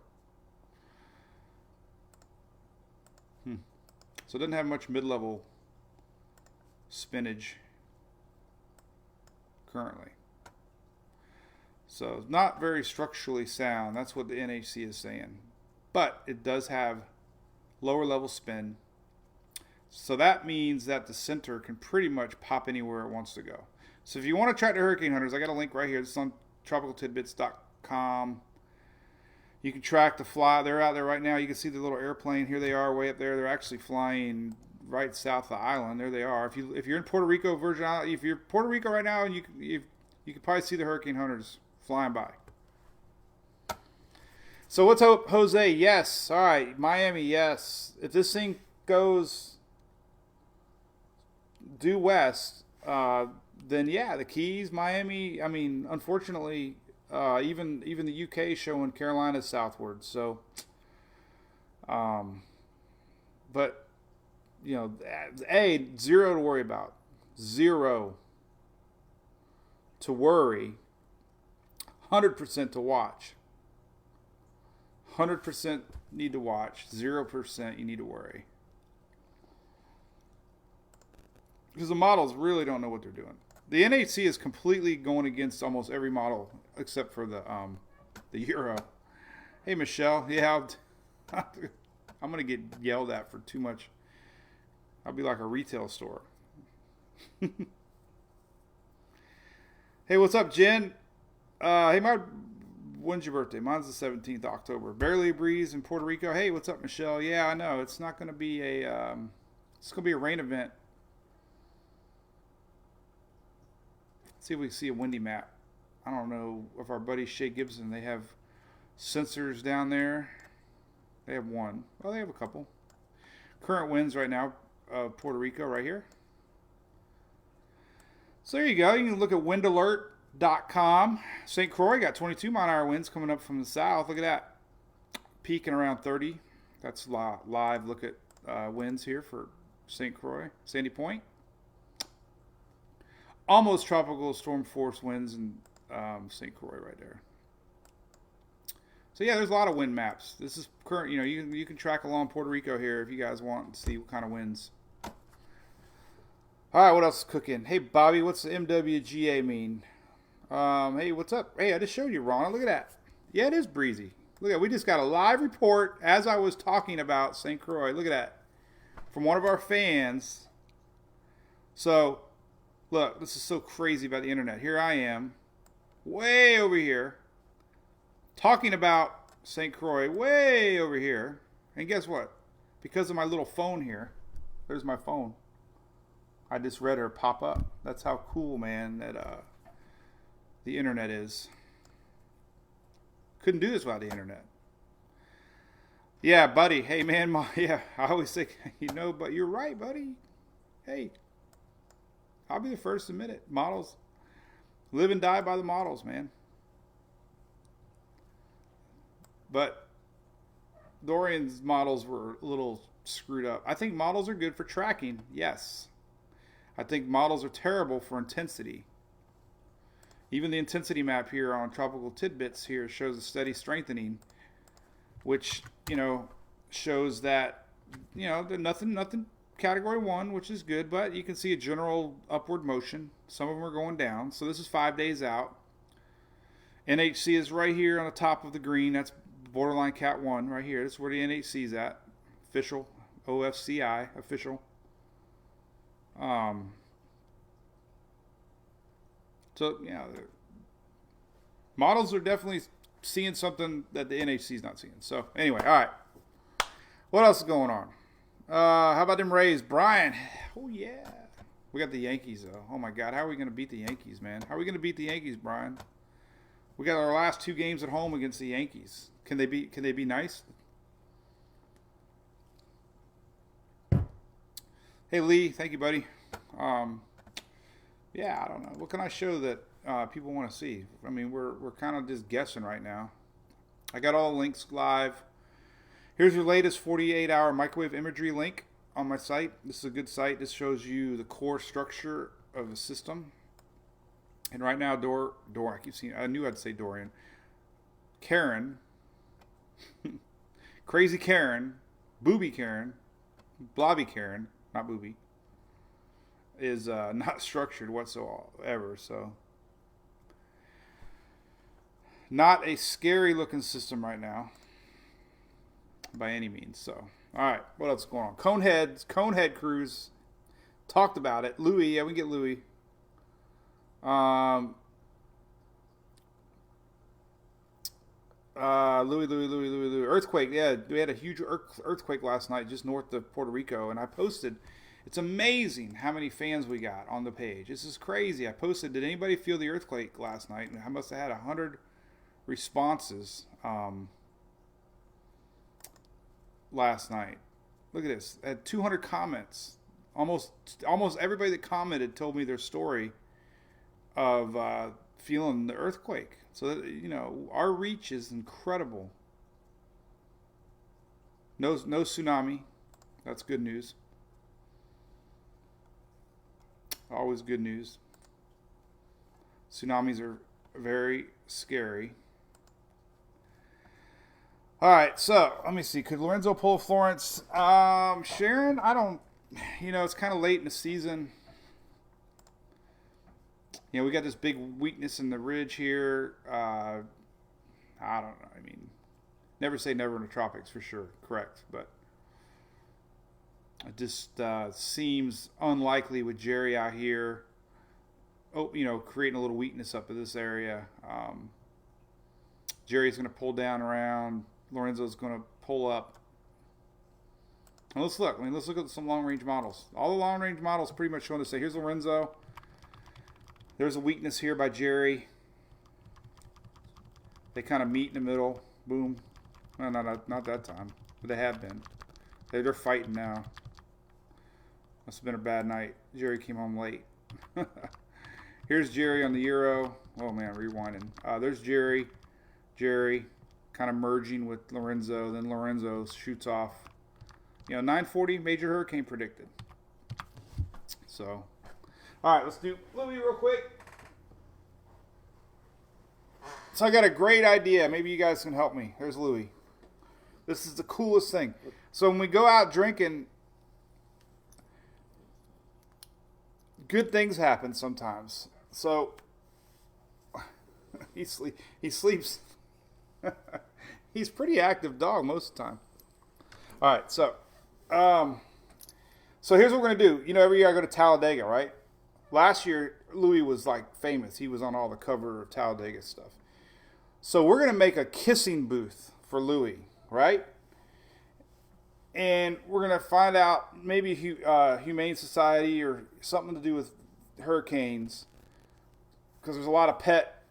So it doesn't have much mid-level spinach currently. So it's not very structurally sound. That's what the NHC is saying. But it does have lower level spin. So that means that the center can pretty much pop anywhere it wants to go. So if you want to track the hurricane hunters, I got a link right here. This is on tropicaltidbits.com. You can track the fly. They're out there right now. You can see the little airplane. Here they are way up there. They're actually flying right south of the island. There they are. If you're in Puerto Rico, Virgin Islands, if you're Puerto Rico right now, you can probably see the hurricane hunters flying by. So what's hope, Jose? Yes. All right. Miami, yes. If this thing goes due west, then yeah, the Keys, Miami. I mean, unfortunately, even the UK is showing Carolina southward. So, but zero to worry about. Zero to worry. 100% to watch. 100% need to watch. 0% you need to worry. Because the models really don't know what they're doing. The NHC is completely going against almost every model except for the Euro. Hey, Michelle. Yeah, I'm going to get yelled at for too much. I'll be like a retail store. Hey, what's up, Jen? Hey, when's your birthday? Mine's the 17th of October. Barely a breeze in Puerto Rico. Hey, what's up, Michelle? Yeah, I know. It's not going to be it's going to be a rain event. See if we can see a windy map. I don't know if our buddy Shay Gibson, they have sensors down there. They have one. Well, they have a couple. Current winds right now, Puerto Rico right here. So there you go. You can look at windalert.com. St. Croix got 22 mile-an-hour winds coming up from the south. Look at that. Peaking around 30. That's live look at winds here for St. Croix. Sandy Point. almost tropical storm force winds in St. Croix right there. So yeah, there's a lot of wind maps. This is current. You know, you can track along Puerto Rico here if you guys want to see what kind of winds. All right, what else is cooking? Hey Bobby, what's the MWGA mean? Hey, what's up? Hey, I just showed you, Ron. Look at that. Yeah, it is breezy. Look at, we just got a live report as I was talking about St. Croix. Look at that, from one of our fans. So, look, this is so crazy about the internet. Here I am, way over here, talking about St. Croix, way over here. And guess what? Because of my little phone here, there's my phone. I just read her pop up. That's how cool, man, that the internet is. Couldn't do this without the internet. Yeah, buddy. Hey, man. Yeah, I always say, you know, but you're right, buddy. Hey, I'll be the first to admit it. Models live and die by the models, man. But Dorian's models were a little screwed up. I think models are good for tracking. Yes. I think models are terrible for intensity. Even the intensity map here on Tropical Tidbits here shows a steady strengthening, which, you know, shows that, you know, nothing category 1, which is good, but you can see a general upward motion. Some of them are going down. So this is 5 days out. NHC is right here on the top of the green. That's borderline Cat 1 right here. That's where the NHC is at. Official. OFCI. Official. So, yeah, models are definitely seeing something that the NHC is not seeing. So, anyway, all right. What else is going on? How about them Rays? Brian. Oh, yeah. We got the Yankees, though. Oh, my God. How are we going to beat the Yankees, man? How are we going to beat the Yankees, Brian? We got our last 2 games at home against the Yankees. Can they be nice? Hey, Lee. Thank you, buddy. Yeah, I don't know. What can I show that people want to see? I mean, we're kind of just guessing right now. I got all the links live. Here's your latest 48-hour microwave imagery link on my site. This is a good site. This shows you the core structure of the system. And right now, I keep seeing. I knew I'd say Dorian. Karen, Crazy Karen, Booby Karen, Blobby Karen, not Booby, is not structured whatsoever. So, not a scary looking system right now, by any means. So, all right, what else is going on? Conehead cruise. Talked about it. Louie, yeah, we can get Louie. Louie. Earthquake, yeah, we had a huge earthquake last night just north of Puerto Rico, and I posted. It's amazing how many fans we got on the page. This is crazy. I posted, did anybody feel the earthquake last night? And I must have had 100 responses last night. Look at this. I had 200 comments. Almost everybody that commented told me their story of feeling the earthquake. So that, you know, our reach is incredible. No tsunami. That's good news. Always good news. Tsunamis are very scary. All right, so let me see. Could Lorenzo pull Florence? Sharon, I don't. You know, it's kind of late in the season. You know, we got this big weakness in the ridge here. I don't know. I mean, never say never in the tropics for sure. Correct, but it just seems unlikely with Jerry out here. Oh, you know, creating a little weakness up in this area. Jerry's going to pull down around. Lorenzo's going to pull up. And let's look. I mean, let's look at some long-range models. All the long-range models pretty much showing us. Say, here's Lorenzo. There's a weakness here by Jerry. They kind of meet in the middle. Boom. No, not that time. But they have been. They're fighting now. Must have been a bad night. Jerry came home late. Here's Jerry on the Euro. Oh, man, rewinding. There's Jerry. Jerry kind of merging with Lorenzo. Then Lorenzo shoots off. You know, 940 major hurricane predicted. So, all All right, let's do Louie real quick. So I got a great idea. Maybe you guys can help me. There's Louie. This is the coolest thing. So when we go out drinking, good things happen sometimes. So he sleeps. He's a pretty active dog most of the time. All right, so here's what we're gonna do. You know, every year I go to Talladega, right? Last year Louie was like famous. He was on all the cover of Talladega stuff. So we're gonna make a kissing booth for Louie, right? And we're gonna find out maybe Humane Society or something to do with hurricanes, because there's a lot of pet,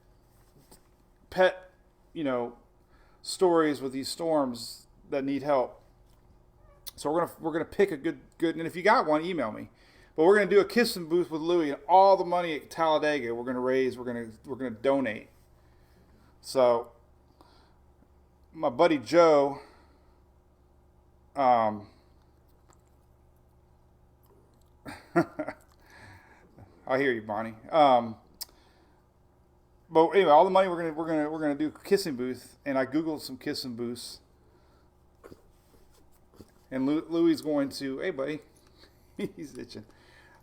stories with these storms that need help. So we're gonna pick a good, and if you got one, email me. But we're gonna do a kissing booth with Louie, and all the money at Talladega we're gonna donate. So my buddy Joe, I hear you, Bonnie. But anyway, all the money we're gonna do a kissing booth, and I googled some kissing booths, and Louie's going to, hey buddy, he's itching.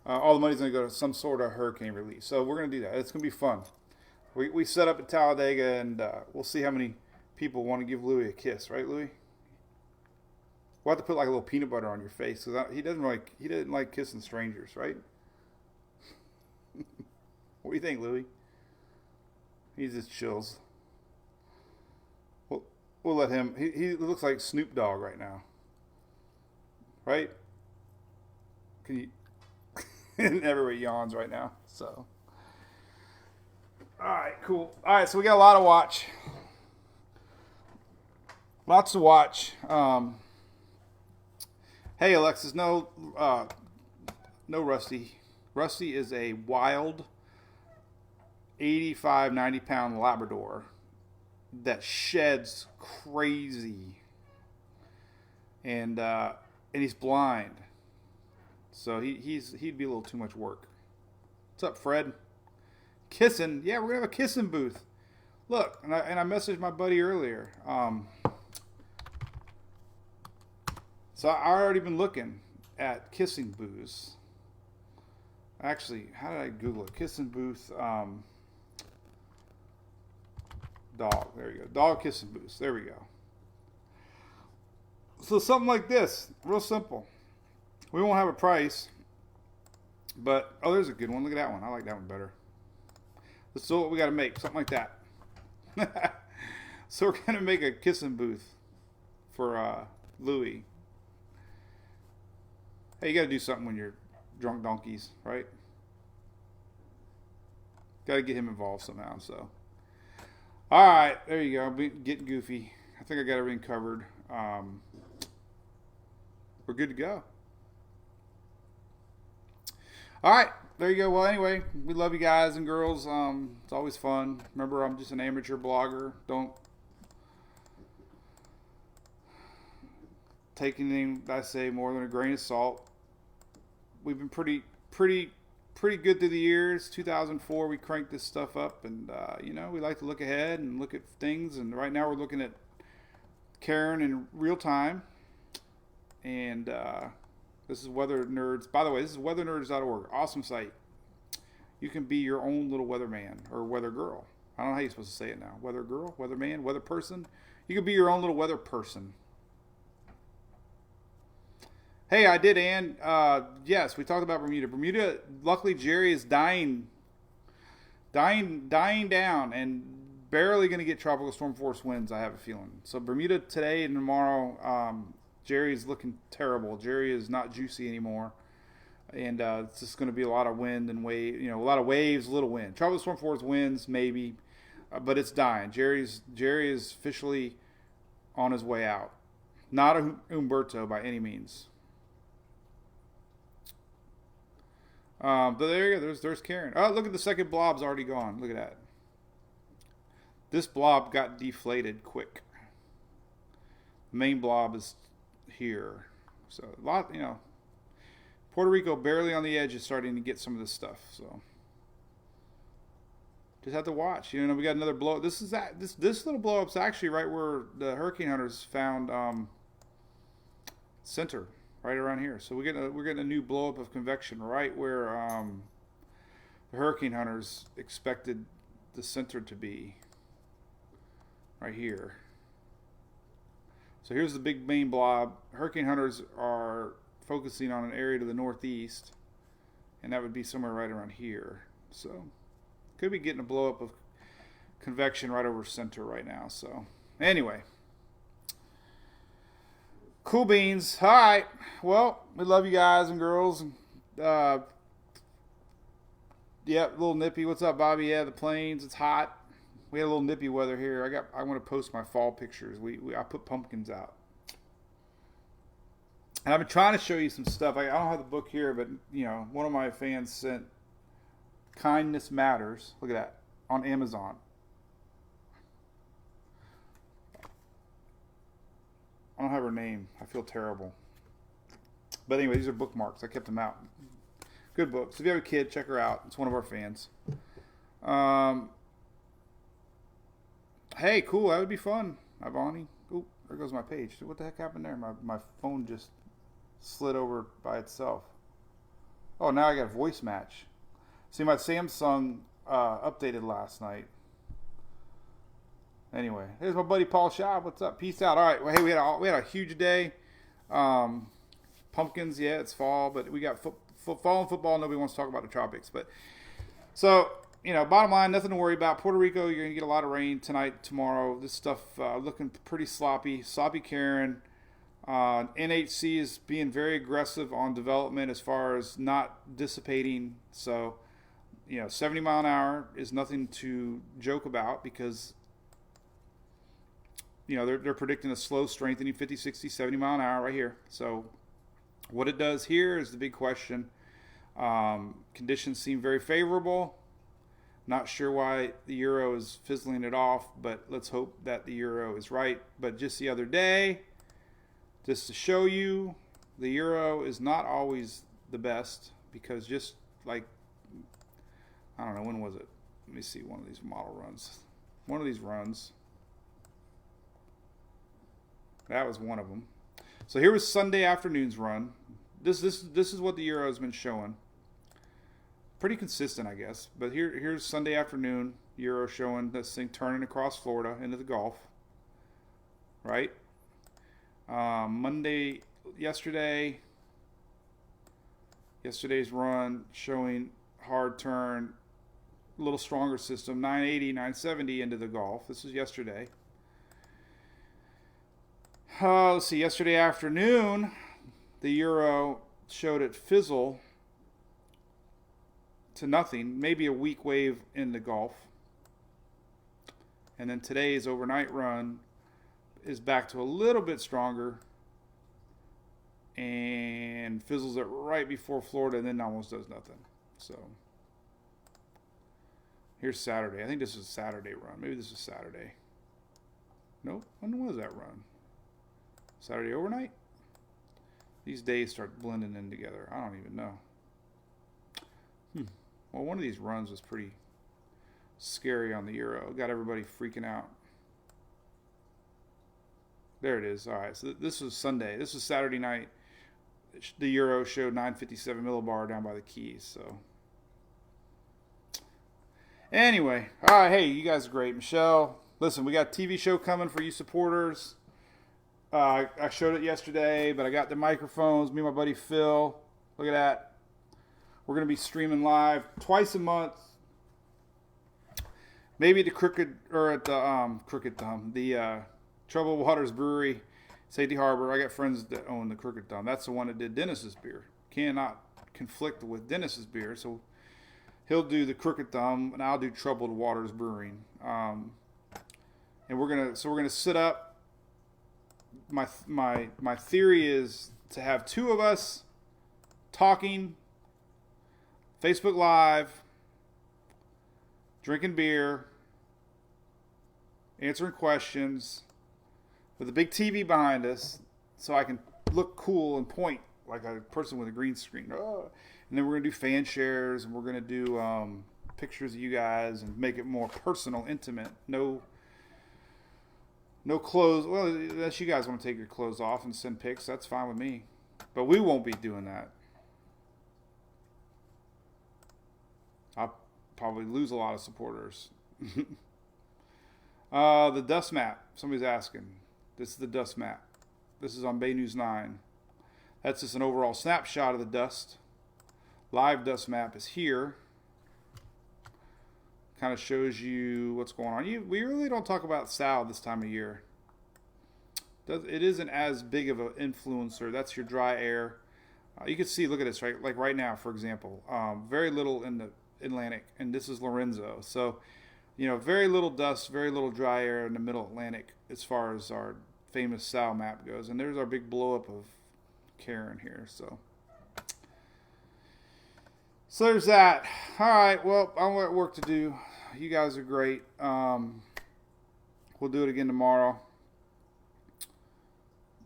All the money's gonna go to some sort of hurricane relief. So we're gonna do that. It's gonna be fun. We set up at Talladega, and we'll see how many people want to give Louie a kiss, right, Louie? We'll have to put like a little peanut butter on your face, because he didn't like kissing strangers, right? What do you think, Louie? He just chills. We'll let him. He looks like Snoop Dogg right now, right? Can you? And everybody yawns right now. So, all right, cool. All right, so we got a lot to watch. Lots to watch. Hey, Alexis, no Rusty. Rusty is a wild 85, 90-pound Labrador that sheds crazy, and he's blind, so he'd be a little too much work. What's up, Fred? Kissing? Yeah, we're gonna have a kissing booth. Look, and I messaged my buddy earlier. So I already been looking at kissing booths. Actually, how did I Google it? Kissing booth, dog. There you go. Dog kissing booths. There we go. So something like this, real simple. We won't have a price, but there's a good one. Look at that one. I like that one better. Let's see what we got to make. Something like that. So we're gonna make a kissing booth for Louie. Hey, you got to do something when you're drunk donkeys, right? Got to get him involved somehow. So, all right, there you go. Getting goofy. I think I got everything covered. We're good to go. All right, there you go. Well, anyway, we love you guys and girls. It's always fun. Remember, I'm just an amateur blogger. Don't take anything I say more than a grain of salt. We've been pretty good through the years. 2004, we cranked this stuff up, and we like to look ahead and look at things. And right now, we're looking at Karen in real time. And this is Weather Nerds. By the way, this is weathernerds.org. Awesome site. You can be your own little weatherman or weather girl. I don't know how you're supposed to say it now. Weather girl, weatherman, weather person. You can be your own little weather person. Hey, I did, Ann. Yes, we talked about Bermuda. Bermuda, luckily, Jerry is dying down, and barely going to get tropical storm force winds, I have a feeling. So Bermuda today and tomorrow, Jerry's looking terrible. Jerry is not juicy anymore, and it's just going to be a lot of wind and wave. A lot of waves, little wind. Tropical storm force winds, maybe, but it's dying. Jerry is officially on his way out. Not a Humberto by any means. But there you go. There's Karen. Oh, look at the second blob's already gone. Look at that. This blob got deflated quick. The main blob is here. So a lot, Puerto Rico barely on the edge is starting to get some of this stuff. So just have to watch. You know, we got another blow. This little blow up's actually right where the hurricane hunters found center, right around here. So we're getting a new blow up of convection right where the hurricane hunters expected the center to be, right here. So here's the big main blob. Hurricane hunters are focusing on an area to the northeast, and that would be somewhere right around here. So could be getting a blow up of convection right over center right now. So anyway, cool beans. All right, well, we love you guys and girls. Yeah, a little nippy. What's up, Bobby? Yeah, the plains, it's hot. We had a little nippy weather here. I want to post my fall pictures. I put pumpkins out. And I've been trying to show you some stuff. I don't have the book here, but you know, one of my fans sent Kindness Matters. Look at that on Amazon. I don't have her name. I feel terrible. But anyway, these are bookmarks. I kept them out. Good books. If you have a kid, check her out. It's one of our fans. Hey, cool. That would be fun. Hi, Bonnie. Oop, there goes my page. What the heck happened there? My phone just slid over by itself. Oh, now I got a voice match. See, my Samsung updated last night. Anyway, here's my buddy Paul Schaub. What's up? Peace out. All right. Well, hey, we had a huge day. Pumpkins, yeah, it's fall, but we got fall and football. Nobody wants to talk about the tropics, but so. You know, bottom line, nothing to worry about. Puerto Rico, you're going to get a lot of rain tonight, tomorrow. This stuff looking pretty sloppy. Sloppy Karen. NHC is being very aggressive on development as far as not dissipating. So, you know, 70 mile an hour is nothing to joke about because, you know, they're predicting a slow strengthening 50, 60, 70 mile an hour right here. So what it does here is the big question. Conditions seem very favorable. Not sure why the euro is fizzling it off, but let's hope that the euro is right. But just the other day, just to show you, the euro is not always the best because just like, I don't know, when was it? Let me see one of these model runs. One of these runs. That was one of them. So here was Sunday afternoon's run. This is what the euro has been showing. Pretty consistent, I guess. But here's Sunday afternoon, euro showing this thing turning across Florida into the Gulf. Right? Monday, yesterday's run showing hard turn, a little stronger system, 980, 970 into the Gulf. This is yesterday. Let's see, yesterday afternoon, the euro showed it fizzle to nothing, maybe a weak wave in the Gulf. And then today's overnight run is back to a little bit stronger and fizzles it right before Florida and then almost does nothing. So here's Saturday. I think this is a Saturday run. Maybe this is Saturday. Nope. When was that run? Saturday overnight? These days start blending in together. I don't even know. Well, one of these runs was pretty scary on the euro. Got everybody freaking out. There it is. All right, so this was Sunday. This was Saturday night. The euro showed 957 millibar down by the Keys. So anyway, all right, hey, you guys are great. Michelle, listen, we got a TV show coming for you supporters. I showed it yesterday, but I got the microphones. Me and my buddy Phil. Look at that. We're going to be streaming live twice a month. Maybe at the Crooked Thumb, the Troubled Waters Brewery, Safety Harbor. I got friends that own the Crooked Thumb. That's the one that did Dennis's beer. Cannot conflict with Dennis's beer, so he'll do the Crooked Thumb, and I'll do Troubled Waters Brewing. And we're gonna sit up. My theory is to have two of us talking. Facebook Live, drinking beer, answering questions, with a big TV behind us, so I can look cool and point like a person with a green screen. Oh. And then we're gonna do fan shares, and we're gonna do pictures of you guys, and make it more personal, intimate. No clothes. Well, unless you guys want to take your clothes off and send pics, that's fine with me. But we won't be doing that. I'll probably lose a lot of supporters. The dust map. Somebody's asking. This is the dust map. This is on Bay News 9. That's just an overall snapshot of the dust. Live dust map is here. Kind of shows you what's going on. We really don't talk about Sal this time of year. It isn't as big of an influencer. That's your dry air. You can see, look at this, right? Like right now, for example, very little in the Atlantic, and this is Lorenzo. So, you know, very little dust, very little dry air in the middle Atlantic as far as our famous Sal map goes. And there's our big blow up of Karen here. So there's that. All right. Well, I'm at work to do. You guys are great. We'll do it again tomorrow.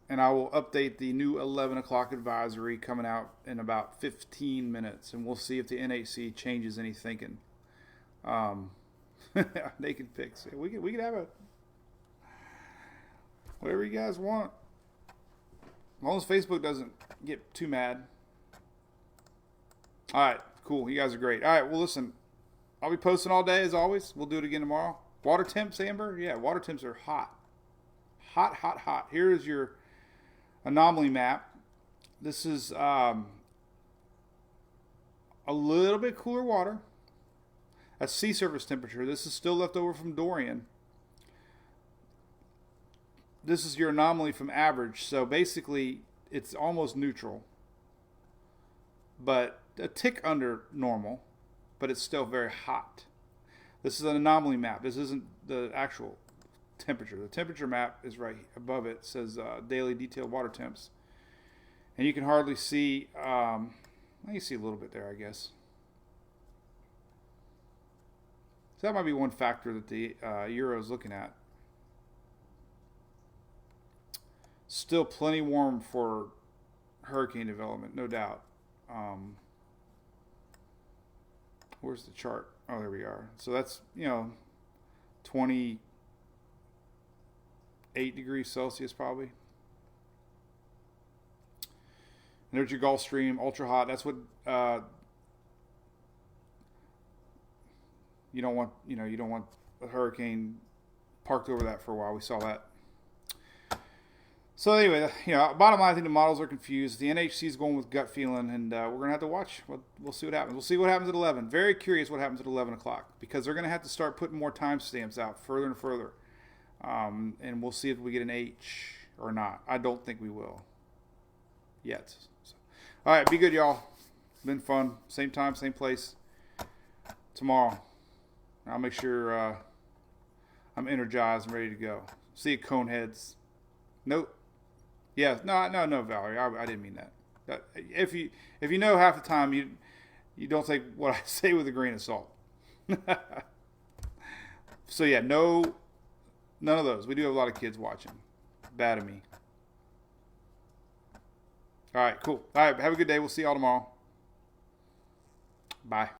And I will update the new 11 o'clock advisory coming out in about 15 minutes. And we'll see if the NHC changes any thinking. Naked pics. We could have a whatever you guys want. As long as Facebook doesn't get too mad. All right. Cool. You guys are great. All right. Well, listen. I'll be posting all day as always. We'll do it again tomorrow. Water temps, Amber? Yeah, water temps are hot. Hot, hot, hot. Here is your anomaly map. This is a little bit cooler water. That's sea surface temperature. This is still left over from Dorian. This is your anomaly from average. So basically, it's almost neutral. But a tick under normal. But it's still very hot. This is an anomaly map. This isn't the actual temperature. The temperature map is right above it. It says daily detailed water temps. And you can hardly see, you see a little bit there, I guess. So that might be one factor that the Euro is looking at. Still plenty warm for hurricane development, no doubt. Where's the chart? Oh, there we are. So that's, 28 degrees Celsius probably. And there's your Gulf Stream, ultra hot. That's what you don't want. You don't want a hurricane parked over that for a while. We saw that. So anyway, bottom line, I think the models are confused. The NHC is going with gut feeling, and we're going to have to watch. We'll see what happens. We'll see what happens at 11. Very curious what happens at 11 o'clock, because they're going to have to start putting more timestamps out further and further. And we'll see if we get an H or not. I don't think we will yet. So, all right, be good, y'all. Been fun. Same time, same place tomorrow. I'll make sure I'm energized and ready to go. See you, Coneheads. Nope. Yeah, no, Valerie. I didn't mean that. If you know half the time, you don't take what I say with a grain of salt. So yeah, none of those. We do have a lot of kids watching. Bad of me. All right, cool. All right, have a good day. We'll see y'all tomorrow. Bye.